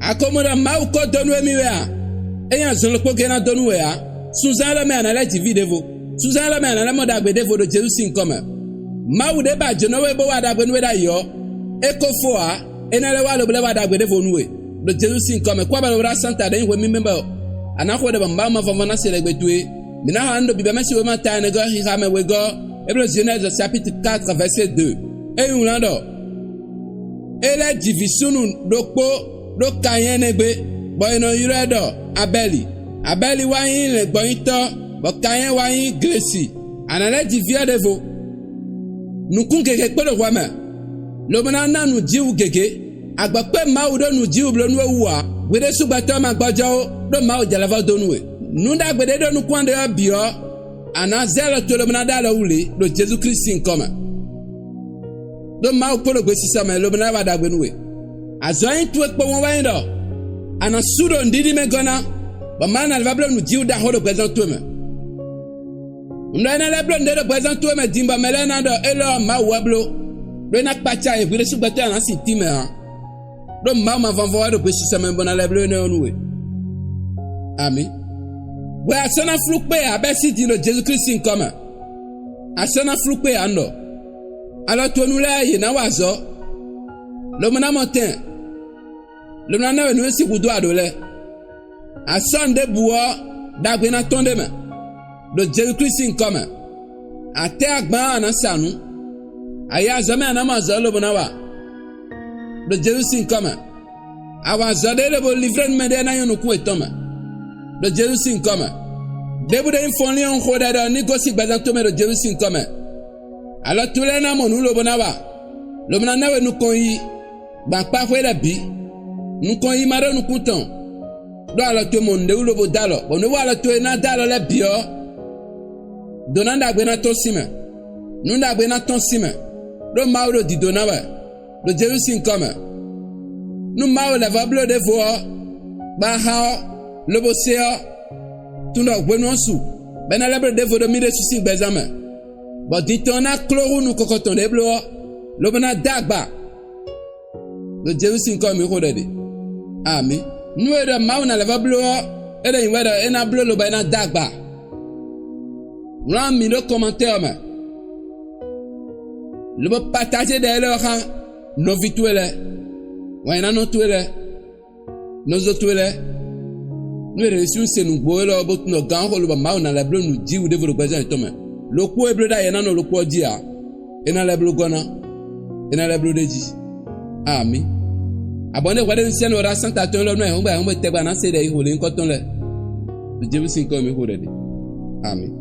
Akomoda mau ko donu emiwea. Eyan zon ko gena donu wea. Suzan la me anala ti videvo. Suzan la me anala mo dagbe devo do Jesu sin kome. Mau de ba jono we bo wa dagbe nwe da yo. Eko foa enale wa lo ble wa dagbe devo nwe. Do Jesu sin kome kwa ba lo ra santa de we mi member. Anako de ba ma vavana selegbe tué. Mina hando biba mesi we mata ne go hi ha me we go. Hébreux Genèse chapitre 4 verset 2. Et Yulando. Et la division do Kayen negbe. Boyno yuredo Abeli. Abeli wayin le boyito. Bo Kayen wayin Gresi. Anale divia devo. Nou kun gege kpe de wame. Lomana na nou jiu gege. Agba kpe ma ou do nou jiu blo nou uwa. Wede subato ma gbajao. Do ma ou jalava do nou. Nou da gbede do nou kwande yo bio. Ana zelo to lo mna da uli do Jésus Christ in koma do ma o polo gwesi sama lo mna wa da gbenuwe azoyin tu ekpo won wayin do ana sudo ndidi me gona ba mana le blo nu jiu da ho do présent to me ndo na le blo ndo do présent to me dimba melena do elo ma wablo do na pacha e bire su gbata na sitime ha do ma vanvo do gwesi sama bona le blo ne onuwe amen. Well, asana flukpe abesi dino Jésus Christ in koma. Asana flukpe ando. Alors to nous là yena wazo. Lo mona motin. Lo mona na we si budo adole. Asande buo dagbe na tonde me. Do Jésus Christ in koma. Ate agba na sanu. Aya zame na mazo lo mona wa. Do Jésus in koma. Awa zade le bo livrer me de na yonu ku etoma. Do Jésus in koma. Debu de infonli on khoda da ni gosi bazan to me do Jésus in koma. Alors tous les na monu lo bonawa. Lo mona na we nu konyi ba pa fwe la bi. Nu konyi maro nu kuton. Do ala to monde u lo bo dalo. Bo no wala to na dalo le bio. Donanda gbe na to sime. Nu nda gbe na ton sime. Do mauro di donawa. Do Jésus in koma. Nu mauro la vablo de vo. Ba ha le bosséa tout nos bononsu ben la bre de vodo mi de susi bezame bo ditona chloro nu kokoton de blo lo bana dagba le Jésus in comme rodede amen nu era mauna la blo era in weda ena blo lo bana dagba ran mi le commentaire me le bo partager de leur no vituele wa ina no tuele no zo tuele. Nous réussissons nous boire but no gang holo ba mauna la blo nu jiu de volo gbaza itome lo ko eblo da yana no lo ko dia ena la blo gona ena la blo deji amen abonne kwa de sen ora santa ton lo no e ngba te gba na se de ihole nkoton le Jésus sin ko mi ho de amen.